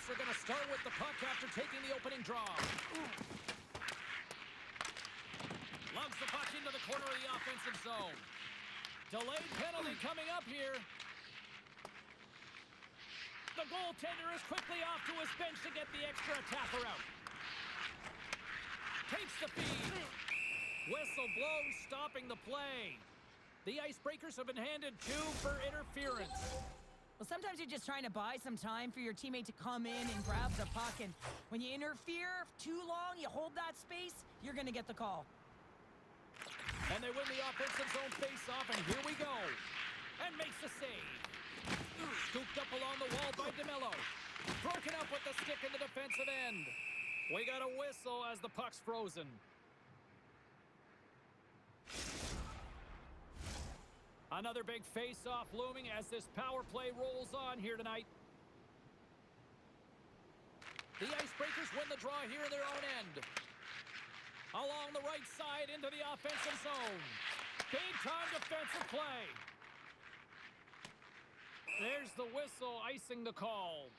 are going to start with the puck after taking the opening draw. Lugs the puck into the corner of the offensive zone. Delayed penalty coming up here. The goaltender is quickly off to his bench to get the extra attacker out. Takes the feed. Whistle blows, stopping the play. The Icebreakers have been handed 2 for interference. Well, sometimes you're just trying to buy some time for your teammate to come in and grab the puck, and when you interfere too long, you hold that space, you're going to get the call. And they win the offensive zone face-off, and here we go. And makes the save. Scooped up along the wall by DeMello. Broken up with the stick in the defensive end. We got a whistle as the puck's frozen. Another big face-off looming as this power play rolls on here tonight. The Icebreakers win the draw here in their own end. Along the right side into the offensive zone. Big-time defensive play. There's the whistle, icing the call.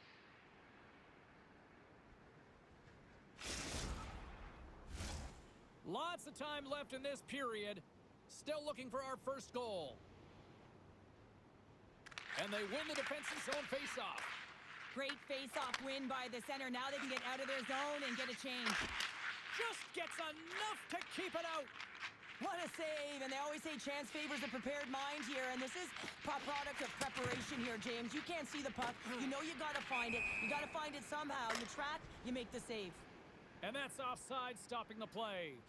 Lots of time left in this period. Still looking for our first goal. And they win the defensive zone face-off. Great face-off win by the center. Now they can get out of their zone and get a change. Just gets enough to keep it out. What a save, and they always say chance favors a prepared mind here, and this is a product of preparation here, James. You can't see the puck. You know you got to find it. You got to find it somehow. You track, you make the save. And that's offside, stopping the play.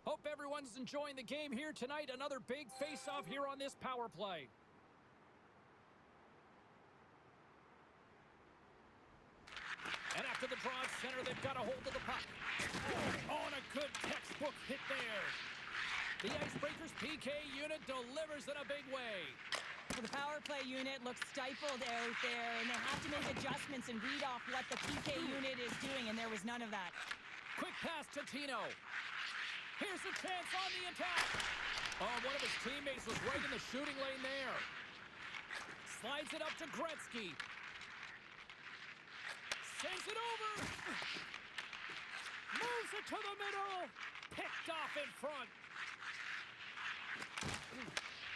Hope everyone's enjoying the game here tonight. Another big face-off here on this power play. And after the draw at center, they've got a hold of the puck. Oh, and a good textbook hit there. The Icebreakers PK unit delivers in a big way. So the power play unit looks stifled out there, and they have to make adjustments and read off what the PK unit is doing, and there was none of that. Quick pass to Tino. Here's a chance on the attack. Oh, one of his teammates was right in the shooting lane there. Slides it up to Gretzky. Sends it over. Moves it to the middle. Picked off in front.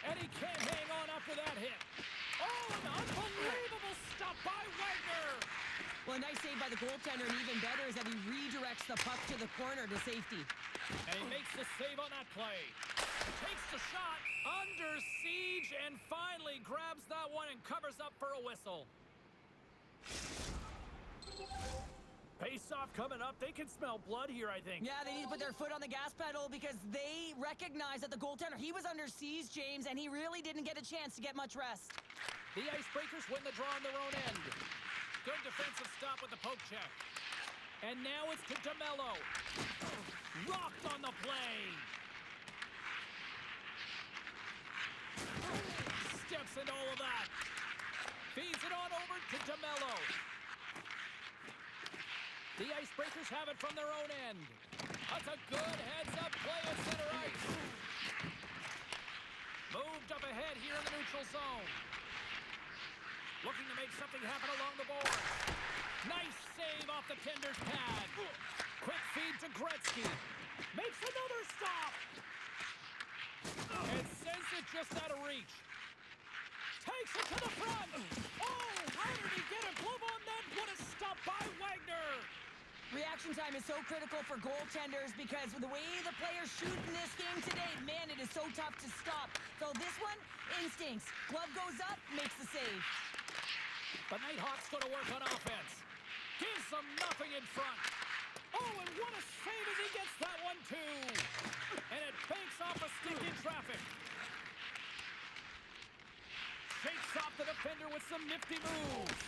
And he can't hang on after that hit. Oh, an unbelievable stop by Wagner. Well, a nice save by the goaltender, and even better is that he redirects the puck to the corner to safety. And he makes the save on that play. Takes the shot, under siege, and finally grabs that one and covers up for a whistle. Face-off coming up. They can smell blood here, I think. Yeah, they need to put their foot on the gas pedal because they recognize that the goaltender, he was under siege, James, and he really didn't get a chance to get much rest. The Icebreakers win the draw on their own end. Good defensive stop with the poke check. And now it's to DeMello. Rocked on the play. Steps into all of that. Feeds it on over to DeMello. The Icebreakers have it from their own end. That's a good heads-up play at center ice. Moved up ahead here in the neutral zone. Looking to make something happen along the board. Nice save off the tender's pad. Quick feed to Gretzky. Makes another stop. And sends it just out of reach. Takes it to the front. Oh, how did he get a glove on that? What a stop by Wagner. Reaction time is so critical for goaltenders because the way the players shoot in this game today, man, it is so tough to stop. So this one, instincts. Glove goes up, makes the save. The Nighthawks going to work on offense. Gives them nothing in front. Oh, and what a save as he gets that one, too. And it banks off a stick in traffic. Shakes off the defender with some nifty moves.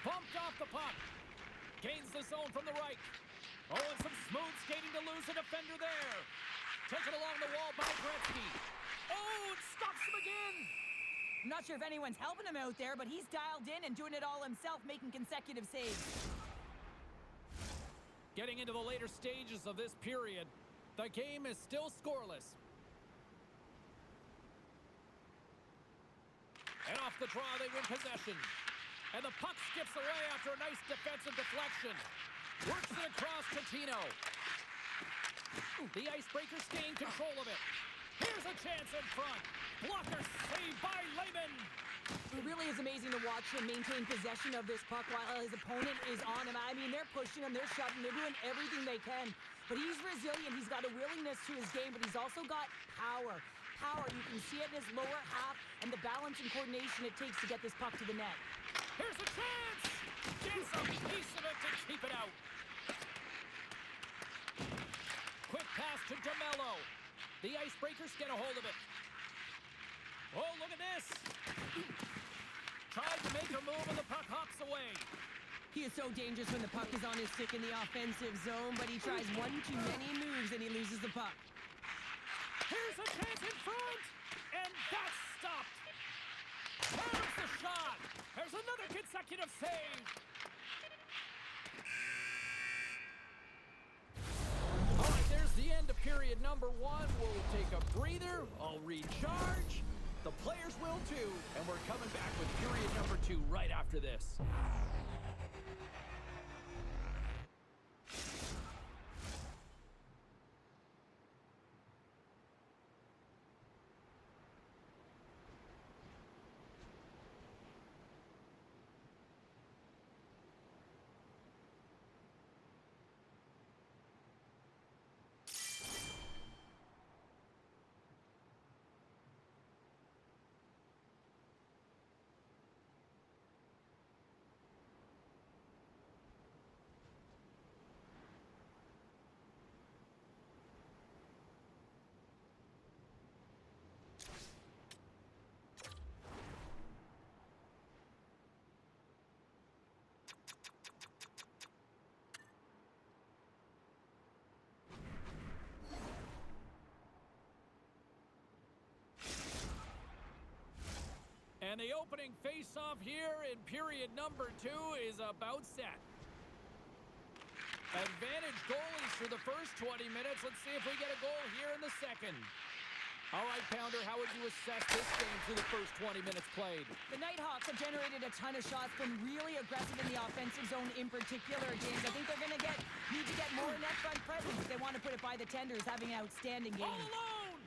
Bumped off the puck. Gains the zone from the right. Oh, and some smooth skating to lose the defender there. Taken along the wall by Gretzky. Oh, it stops him again. I'm not sure if anyone's helping him out there, but he's dialed in and doing it all himself, making consecutive saves. Getting into the later stages of this period, the game is still scoreless. And off the draw, they win possession. And the puck skips away after a nice defensive deflection. Works it across to Tino. The Icebreakers gain control of it. Here's a chance in front. Blocker saved by Lehman. It really is amazing to watch him maintain possession of this puck while his opponent is on him. I mean, they're pushing him, they're shoving, they're doing everything they can. But he's resilient. He's got a willingness to his game, but he's also got power. Power, you can see it in his lower half and the balance and coordination it takes to get this puck to the net. Here's a chance. Gets a piece of it to keep it out. Quick pass to DeMello. The Icebreakers get a hold of it. Oh, look at this. Tried to make a move and the puck hops away. He is so dangerous when the puck is on his stick in the offensive zone, but he tries one too many moves and he loses the puck. Here's a chance in front, and that's stopped. There's the shot. There's another consecutive save. All right, there's the end of period number 1. We'll take a breather. I'll recharge. The players will too, and we're coming back with period number 2 right after this. And the opening face-off here in period number 2 is about set. Advantage goalies for the first 20 minutes. Let's see if we get a goal here in the second. All right, Pounder, how would you assess this game through the first 20 minutes played? The Nighthawks have generated a ton of shots, been really aggressive in the offensive zone in particular, James. I think they're going to need to get more net front presence if they want to put it by the Tenders, having an outstanding game. All alone!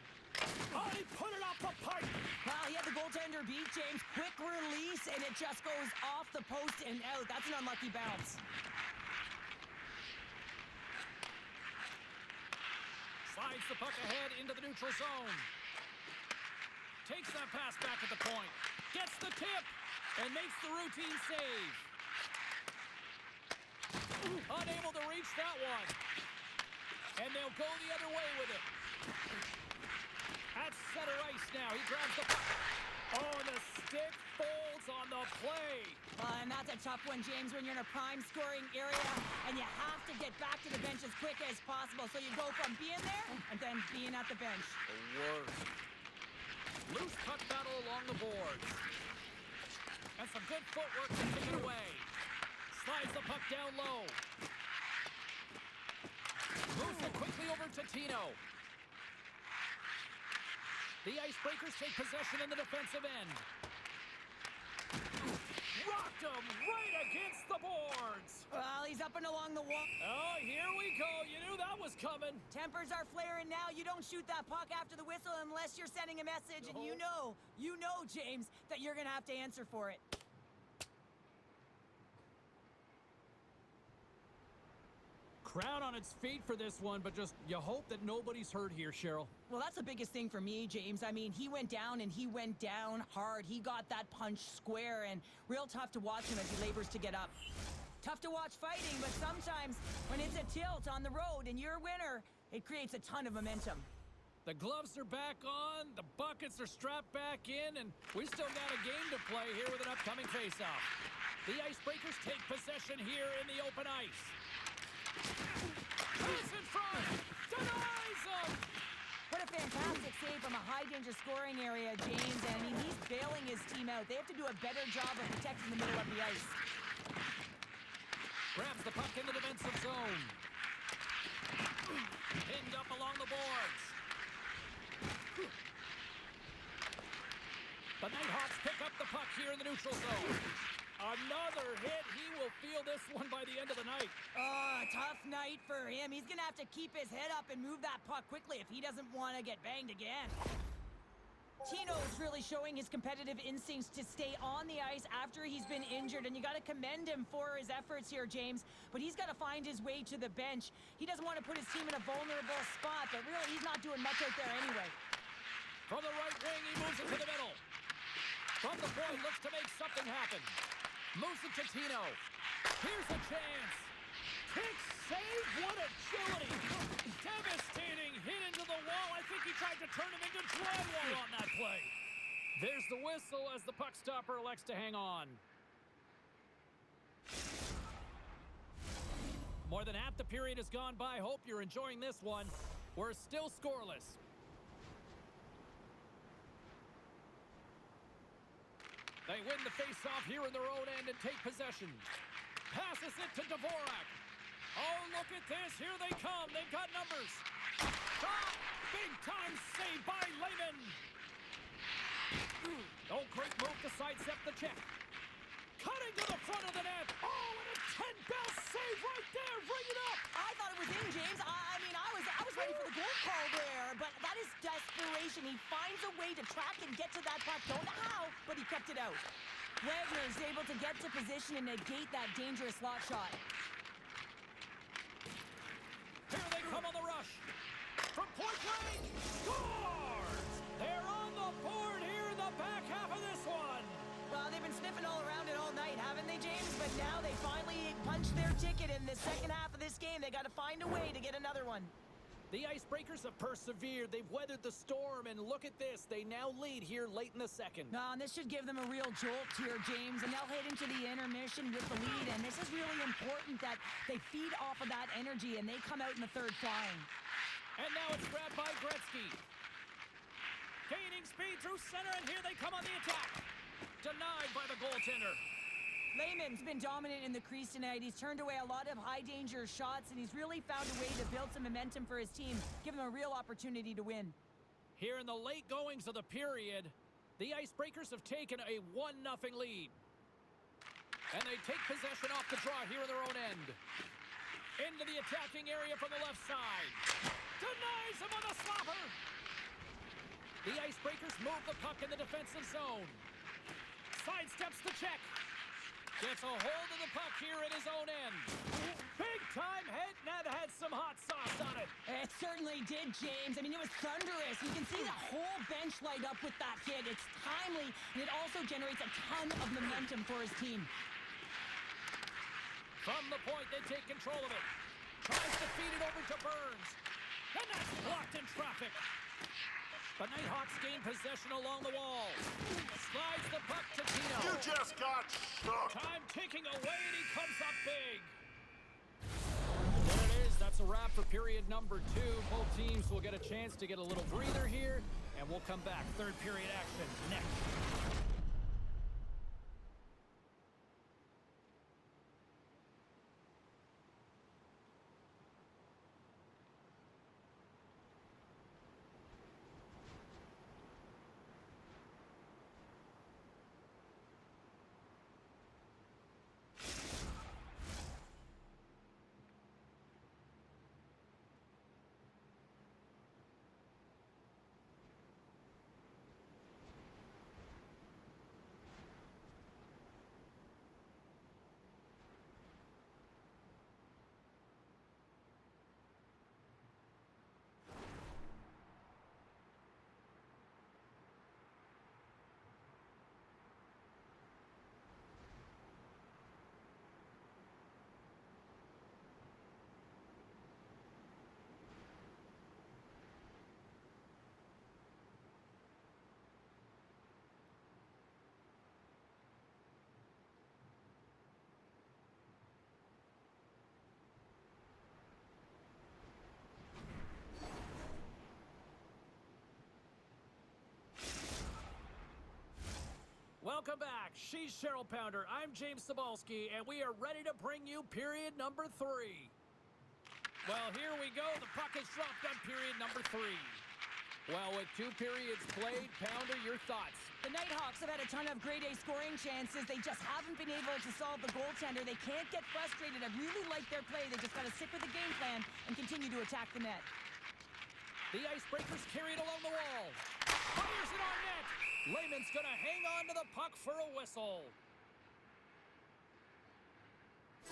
Oh, he put it off the pipe! Wow, he had the goaltender beat, James. Quick release, and it just goes off the post and out. That's an unlucky bounce. Slides the puck ahead into the neutral zone. Takes that pass back at the point. Gets the tip and makes the routine save. Unable to reach that one. And they'll go the other way with it. At center ice now. He grabs the puck. Oh, and the stick folds on the play. And that's a tough one, James, when you're in a prime scoring area and you have to get back to the bench as quick as possible. So you go from being there and then being at the bench. The worst. Loose puck battle along the boards. And some good footwork to kick it away. Slides the puck down low. Moves it quickly over to Tino. The Icebreakers take possession in the defensive end. Rocked him right against the boards. Well, he's up and along the wall. Oh, here we go. You knew that was coming. Tempers are flaring now. You don't shoot that puck after the whistle unless you're sending a message. No. And you know, James, that you're going to have to answer for it. Crowd on its feet for this one, but just you hope that nobody's hurt here, Cheryl. Well, that's the biggest thing for me, James. I mean, he went down and he went down hard. He got that punch square and real tough to watch him as he labors to get up. Tough to watch fighting, but sometimes when it's a tilt on the road and you're a winner, it creates a ton of momentum. The gloves are back on, the buckets are strapped back in, and we still got a game to play here with an upcoming faceoff. The Icebreakers take possession here in the open ice. He's in front! Denies him! What a fantastic save from a high-danger scoring area, James. And I mean, he's bailing his team out. They have to do a better job of protecting the middle of the ice. Grabs the puck in the defensive zone. Pinned up along the boards. The Nighthawks pick up the puck here in the neutral zone. Another hit. He will feel this one by the end of the night. Oh, tough night for him. He's going to have to keep his head up and move that puck quickly if he doesn't want to get banged again. Tino's really showing his competitive instincts to stay on the ice after he's been injured, and you got to commend him for his efforts here, James. But he's got to find his way to the bench. He doesn't want to put his team in a vulnerable spot, but really, he's not doing much out there anyway. From the right wing, he moves it to the middle. From the point, looks to make something happen. Moves it to Tino. Here's a chance. Kick save, what agility. Devastating hit into the wall. I think he tried to turn him into drywall on that play. There's the whistle as the puck stopper elects to hang on. More than half the period has gone by. Hope you're enjoying this one. We're still scoreless. They win the face-off here in their own end and take possession. Passes it to Dvorak. Oh, look at this. Here they come. They've got numbers. Shot! Big-time save by Lehman. Oh, great move to sidestep the check. Cutting to the front of the net. Oh, and a 10-bell save right there. Bring it up. I thought it was in, James. I mean, I was ready for the goal call there, but that is desperation. He finds a way to track and get to that puck. Don't know how, but he kept it out. Wagner is able to get to position and negate that dangerous slot shot. Here they come on the rush. From point range. Scores! They're on the board here in the back half of this one. Well, they've been sniffing all around it all night, haven't they, James? But now they finally punched their ticket in the second half of this game. They got to find a way to get another one. The Icebreakers have persevered. They've weathered the storm, and look at this. They now lead here late in the second. And this should give them a real jolt here, James, and they'll head into the intermission with the lead, and this is really important that they feed off of that energy, and they come out in the third flying. And now it's grabbed by Gretzky. Gaining speed through center, and here they come on the attack. Denied by the goaltender. Lehman's been dominant in the crease tonight. He's turned away a lot of high-danger shots, and he's really found a way to build some momentum for his team, give them a real opportunity to win. Here in the late goings of the period, the Icebreakers have taken a 1-0 lead. And they take possession off the draw here in their own end. Into the attacking area from the left side. Denies him on the slapper. The Icebreakers move the puck in the defensive zone. Sidesteps the check. Gets a hold of the puck here in his own end. Big-time hit, and that had some hot sauce on it. It certainly did, James. I mean, it was thunderous. You can see the whole bench light up with that hit. It's timely, and it also generates a ton of momentum for his team. From the point, they take control of it. Tries to feed it over to Burns. And that's blocked in traffic. The Nighthawks gain possession along the wall. Slides the puck to Tino. You just got shook. Time ticking away, and he comes up big. There it is. That's a wrap for period number 2. Both teams will get a chance to get a little breather here, and we'll come back. Third period action next. Welcome back. She's Cheryl Pounder. I'm James Cybulski, and we are ready to bring you period number 3. Well, here we go. The puck is dropped on period number 3. Well, with 2 periods played, Pounder, your thoughts? The Nighthawks have had a ton of grade A scoring chances. They just haven't been able to solve the goaltender. They can't get frustrated. I really like their play. They just got to stick with the game plan and continue to attack the net. The Icebreakers carry it along the wall. Fires it on net. Lehman's going to hang on to the puck for a whistle.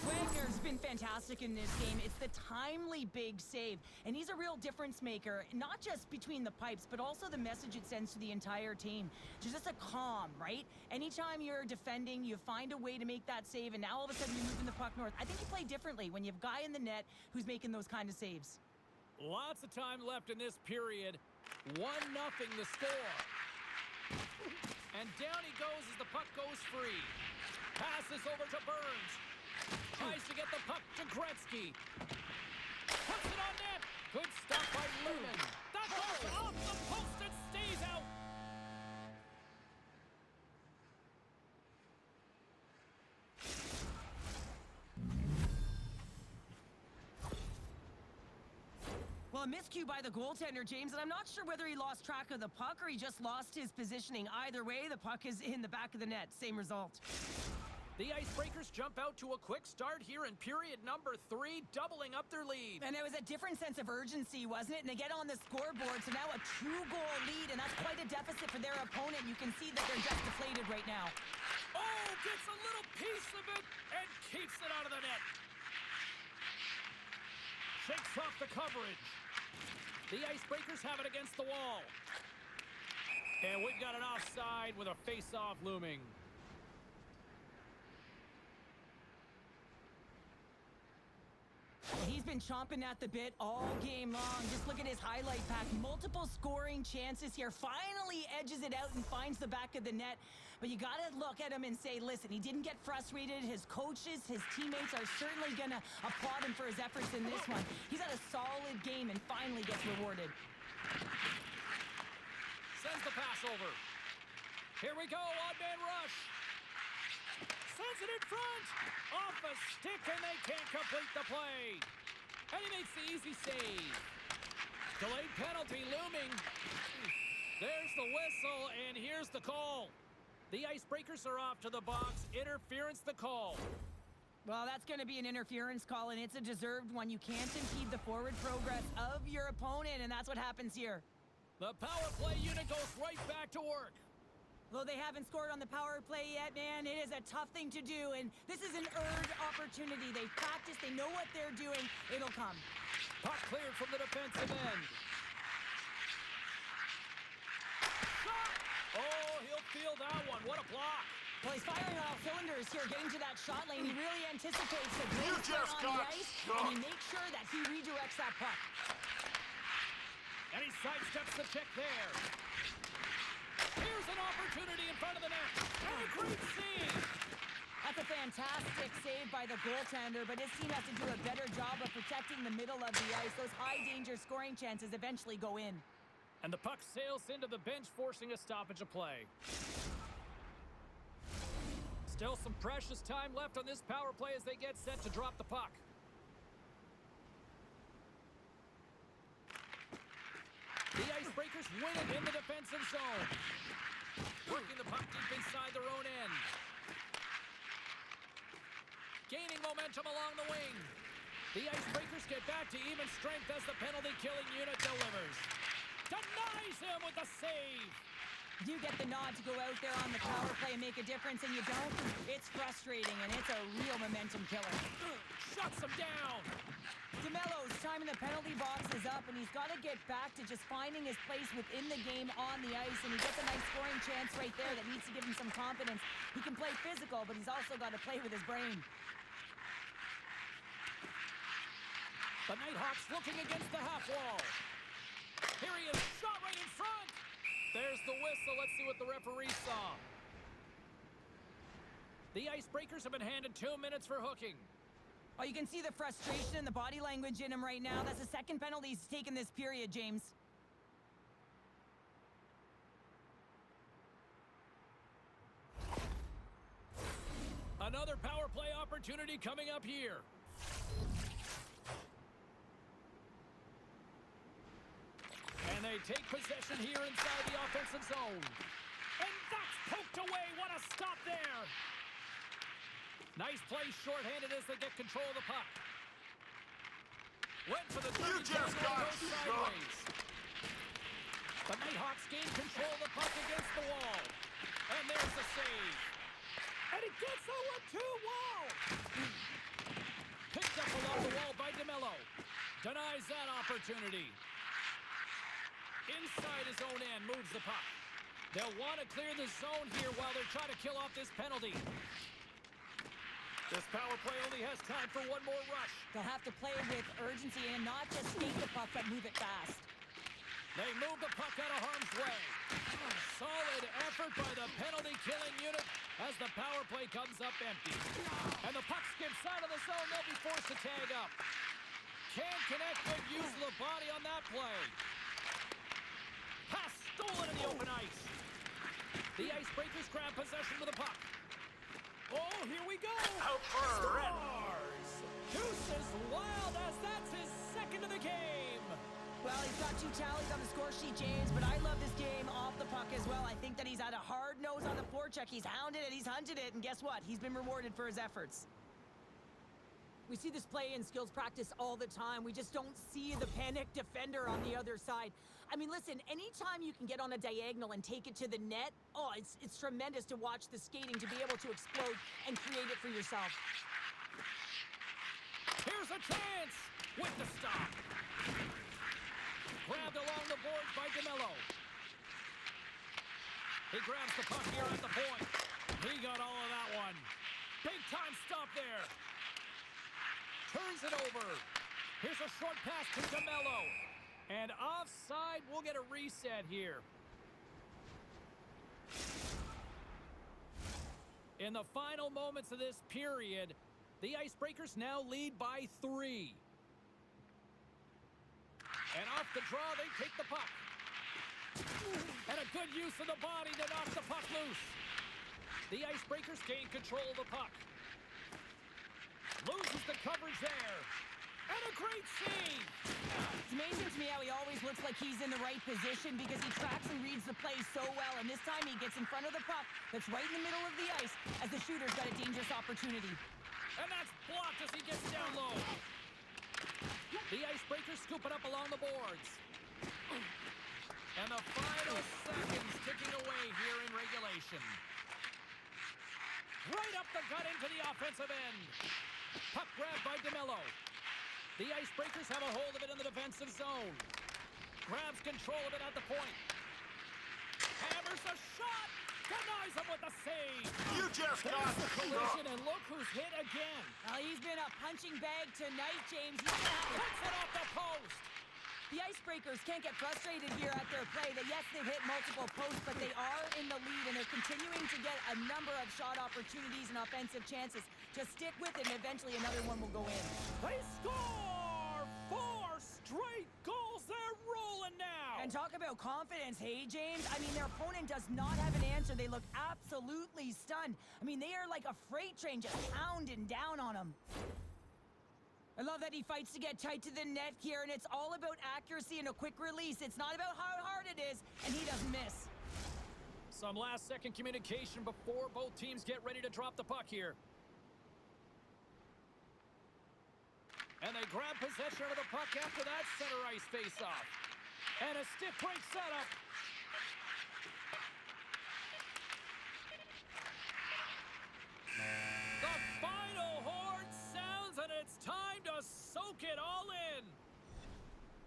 Wagner's been fantastic in this game. It's the timely big save, and he's a real difference maker, not just between the pipes, but also the message it sends to the entire team. Just a calm, right? Anytime you're defending, you find a way to make that save, and now all of a sudden you're moving the puck north. I think you play differently when you have a guy in the net who's making those kind of saves. Lots of time left in this period. 1-0 the score. And down he goes as the puck goes free. Passes over to Burns. Tries to get the puck to Gretzky. Puts it on net. Good stop by Lehman. That goes off the post and stays out. Well, a miscue by the goaltender, James, and I'm not sure whether he lost track of the puck or he just lost his positioning. Either way, the puck is in the back of the net. Same result. The Icebreakers jump out to a quick start here in period number 3, doubling up their lead. And it was a different sense of urgency, wasn't it? And they get on the scoreboard, so now a 2-goal lead, and that's quite a deficit for their opponent. You can see that they're just deflated right now. Oh, gets a little piece of it and keeps it out of the net. Shakes off the coverage. The Icebreakers have it against the wall. And we've got an offside with a face-off looming. He's been chomping at the bit all game long. Just look at his highlight pack. Multiple scoring chances here. Finally edges it out and finds the back of the net. But you got to look at him and say, listen, he didn't get frustrated. His coaches, his teammates are certainly going to applaud him for his efforts in this one. He's had a solid game and finally gets rewarded. Sends the pass over. Here we go, odd-man rush. Sends it in front. Off a stick, and they can't complete the play. And he makes the easy save. Delayed penalty looming. There's the whistle, and here's the call. The Icebreakers are off to the box. Interference the call. Well, that's going to be an interference call, and it's a deserved one. You can't impede the forward progress of your opponent, and that's what happens here. The power play unit goes right back to work. Though they haven't scored on the power play yet, man, it is a tough thing to do, and this is an earned opportunity. They've practiced, they know what they're doing. It'll come. Puck cleared from the defensive end. Shot! Oh, he'll feel that one. What a block. Well, he's firing on all cylinders here, getting to that shot lane. He really anticipates the You great just on the got ice, shook. and he makes sure that he redirects that puck. And he sidesteps the check there. Here's an opportunity in front of the net. And a great save. That's a fantastic save by the goaltender, but his team has to do a better job of protecting the middle of the ice. Those high-danger scoring chances eventually go in. And the puck sails into the bench, forcing a stoppage of play. Still some precious time left on this power play as they get set to drop the puck. The Icebreakers win it in the defensive zone. Working the puck deep inside their own end. Gaining momentum along the wing. The Icebreakers get back to even strength as the penalty-killing unit delivers. Denies him with the save. You get the nod to go out there on the power play and make a difference, and you don't. It's frustrating, and it's a real momentum killer. Shuts him down. DeMello's time in the penalty box is up, and he's got to get back to just finding his place within the game on the ice, and he gets a nice scoring chance right there that needs to give him some confidence. He can play physical, but he's also got to play with his brain. The Nighthawks looking against the half wall. Here he is, shot right in front. There's the whistle. Let's see what the referee saw. The Icebreakers have been handed 2 minutes for hooking. Oh, you can see the frustration and the body language in him right now. That's the second penalty he's taken this period, James. Another power play opportunity coming up here. And they take possession here inside the offensive zone. And that's poked away. What a stop there. Nice play shorthanded as they get control of the puck. Went for the You just got sideways. The Nighthawks gain control of the puck against the wall. And there's the save. And it gets over to wall. Picked up along the wall by DeMello. Denies that opportunity. Inside his own end, moves the puck. They'll want to clear the zone here while they're trying to kill off this penalty. This power play only has time for one more rush. They'll have to play with urgency and not just skate the puck, but move it fast. They move the puck out of harm's way. Solid effort by the penalty-killing unit as the power play comes up empty. And the puck skips out of the zone. They'll be forced to tag up. Can't connect. Good use of the body on that play. Pass stolen in the open ice. The Icebreakers grab possession of the puck. Oh, here we go. Out for a rip. Deuce is wild as that's his second of the game. Well, he's got 2 tallies on the score sheet, James, but I love this game off the puck as well. I think that he's had a hard nose on the forecheck. He's hounded it, he's hunted it, and guess what? He's been rewarded for his efforts. We see this play in skills practice all the time. We just don't see the panic defender on the other side. I mean, listen, anytime you can get on a diagonal and take it to the net, oh, it's tremendous to watch the skating, to be able to explode and create it for yourself. Here's a chance with the stop. Grabbed along the boards by DeMello. He grabs the puck here at the point. He got all of that one. Big time stop there. Turns it over. Here's a short pass to DeMello. And offside, we'll get a reset here. In the final moments of this period, the Icebreakers now lead by 3. And off the draw, they take the puck. And a good use of the body to knock the puck loose. The Icebreakers gain control of the puck. Loses the coverage there. And a great save. It's amazing to me how he always looks like he's in the right position because he tracks and reads the play so well. And this time he gets in front of the puck that's right in the middle of the ice as the shooter's got a dangerous opportunity. And that's blocked as he gets down low. The Icebreakers scoop it up along the boards. And the final seconds ticking away here in regulation. Right up the gut into the offensive end. Puck grabbed by DeMello. The Icebreakers have a hold of it in the defensive zone. Grabs control of it at the point. Hammers a shot. Denies him with the save. You just got There's the stuck. collision, and look who's hit again. Well, he's been a punching bag tonight, James. He's gonna have Puts it off the post. The Icebreakers can't get frustrated here at their play. That yes, they've hit multiple posts, but they are in the lead, and they're continuing to get a number of shot opportunities and offensive chances. Just stick with it, and eventually another one will go in. They score 4 straight goals. They're rolling now. And talk about confidence, hey, James? I mean, their opponent does not have an answer. They look absolutely stunned. I mean, they are like a freight train just pounding down on them. I love that he fights to get tight to the net here, and it's all about accuracy and a quick release. It's not about how hard it is, and he doesn't miss. Some last-second communication before both teams get ready to drop the puck here. And they grab possession of the puck after that center ice face-off. And a stiff break setup. The final horn sounds, and it's time to soak it all in.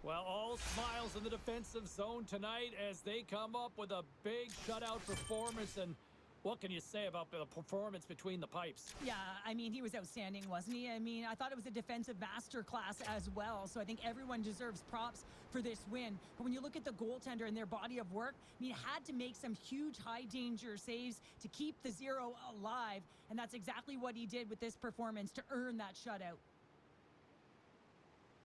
Well, all smiles in the defensive zone tonight as they come up with a big shutout performance. And what can you say about the performance between the pipes? Yeah, I mean, he was outstanding, wasn't he? I mean, I thought it was a defensive masterclass as well, so I think everyone deserves props for this win. But when you look at the goaltender and their body of work, I mean, had to make some huge high-danger saves to keep the zero alive, and that's exactly what he did with this performance to earn that shutout.